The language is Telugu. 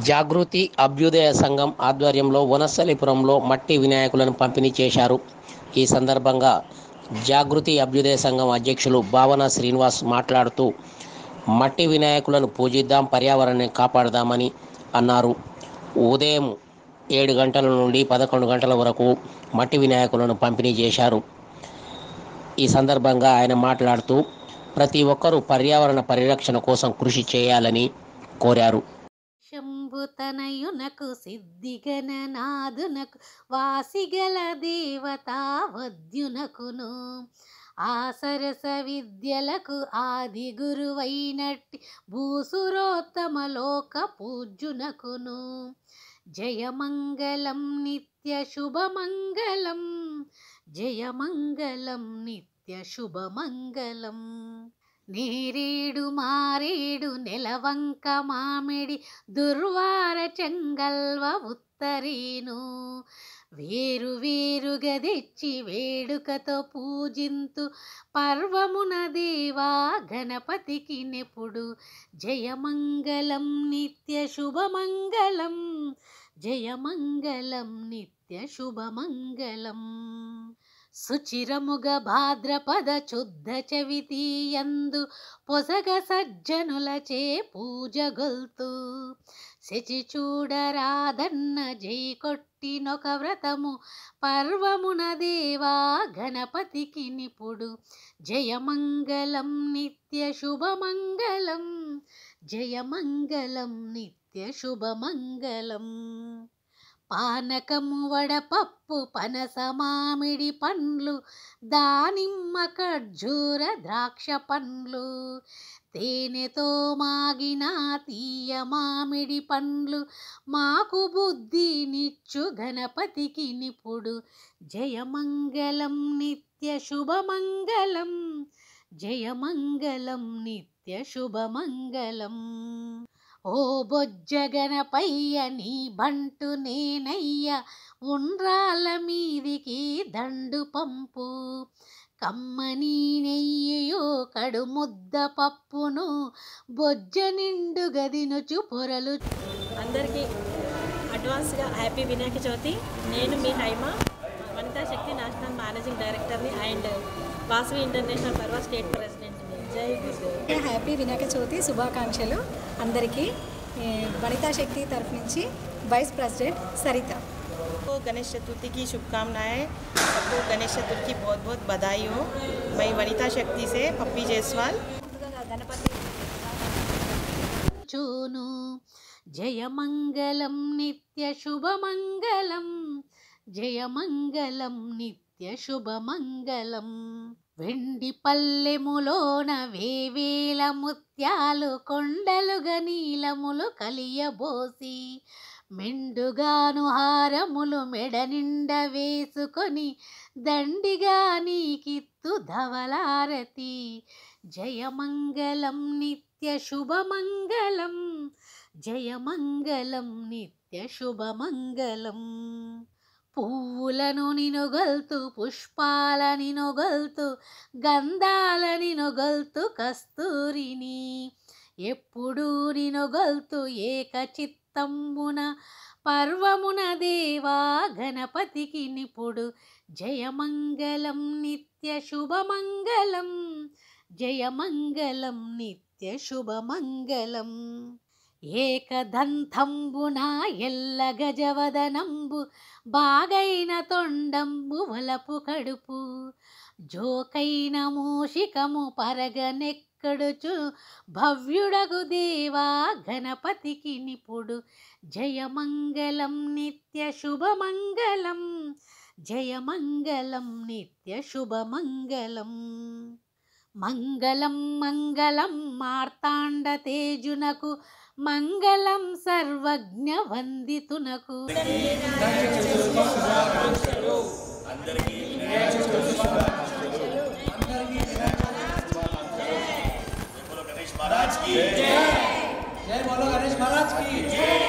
జాగృతి అభ్యుదయ సంఘం ఆధ్వర్యంలో వనస్థలిపురంలో మట్టి వినాయకులను పంపిణీ చేశారు. ఈ సందర్భంగా జాగృతి అభ్యుదయ సంఘం అధ్యక్షులు భావన శ్రీనివాస్ మాట్లాడుతూ మట్టి వినాయకులను పూజిద్దాం, పర్యావరణాన్ని కాపాడదామని అన్నారు. ఉదయం 7 గంటల నుండి 11 గంటల వరకు మట్టి వినాయకులను పంపిణీ చేశారు. ఈ సందర్భంగా ఆయన మాట్లాడుతూ ప్రతి ఒక్కరూ పర్యావరణ పరిరక్షణ కోసం కృషి చేయాలని కోరారు. శంభుతనయునకు సిద్ధిగణనాథునకు వాసిగల దేవతా వద్యునకును ఆసరస విద్యలకు ఆది గురువైనట్టి భూసురోత్తమ లోక పూజ్యునకును జయమంగళం నిత్య శుభమంగళం, జయమంగళం నిత్య శుభమంగళం. నేరేడు మారేడు నెలవంక మామిడి దుర్వార చెంగల్వ ఉత్తరీను వేరు వేరుగా తెచ్చి వేడుకతో పూజింతు పర్వమున దేవా గణపతికి నెప్పుడు జయమంగళం నిత్య శుభమంగళం, జయమంగళం నిత్య శుభమంగళం. సుచిరముగ భాద్రపద శుద్ధ చవితి యందు పొసగ సజ్జనులచే పూజగొల్తు శచి చూడరాదన్న జై కొట్టినొక వ్రతము పర్వమున దేవా గణపతికి నిపుడు జయమంగళం నిత్య శుభమంగళం, జయమంగళం నిత్య శుభమంగళం. పానకము వడపప్పు పనస మామిడి పండ్లు దానిమ్మ ఖర్జూర ద్రాక్ష పండ్లు తేనెతో మాగిన తీయ మామిడి పండ్లు మాకు బుద్ధినిచ్చు గణపతికి నిపుడు జయమంగళం నిత్య శుభమంగళం, జయమంగళం నిత్య శుభమంగళం. ఓ బొజ్జ గణపయ్య నీ బంటు నేనయ్య ఉండ్రాల మీదికి దండు పంపు కమ్మని నెయ్యో కడు ముద్ద పప్పును బొజ్జ నిండు గదినుచు పొరలు. అందరికీ అడ్వాన్స్గా హ్యాపీ వినాయక చవితి. నేను మీ హైమా, వనితా శక్తి నేషనల్ మేనేజింగ్ డైరెక్టర్ని అండ్ వాసవి ఇంటర్నేషనల్ పర్వా స్టేట్ ప్రెసిడెంట్ని. జై గురు. హ్యాపీ వినాయక చవితి శుభాకాంక్షలు అందరికీ. వనితా శక్తి తరఫు నుంచి వైస్ ప్రెసిడెంట్ సరిత. गणेश चतुर्थी की शुभकामनाएं. सबको गणेश चतुर्थी की बहुत बहुत बधाई हो. मैं वनिता शक्ति से पप्पी जायसवाल. चूनु जयमंगलम नित्य शुभमंगलम, जयमंगलम नित्य शुभमंगलम. వెండి పల్లెములోన వేవేల ముత్యాలు కొండలుగా నీలములు కలియబోసి మెండుగాను హారములు మెడ నిండ వేసుకొని దండిగా నీకిత్తు ధవలారతి జయమంగళం నిత్య శుభమంగళం, జయమంగళం నిత్య శుభమంగళం. పువ్వులను నినొగల్తు పుష్పాలని నొగల్తు గంధాలని నొగల్తు కస్తూరిని ఎప్పుడు నినొగల్తు ఏక చిత్తంబున పర్వమున దేవా గణపతికి నిపుడు జయమంగళం నిత్య శుభమంగళం, జయమంగళం నిత్య శుభమంగళం. ఏకదంతంబున ఎల్ల గజవదనంబు బాగైన తొండంబు వలపు కడుపు జోకైన మూషికము పరగనెక్కడుచు భవ్యుడగు దేవా గణపతికి నిపుడు జయమంగళం నిత్య శుభమంగళం, జయమంగళం నిత్య శుభమంగళం. మంగళం మంగళం మార్తాండ తేజునకు మంగళం సర్వజ్ఞ వందితునకు. जय बोलो गणेश महाराज की जय।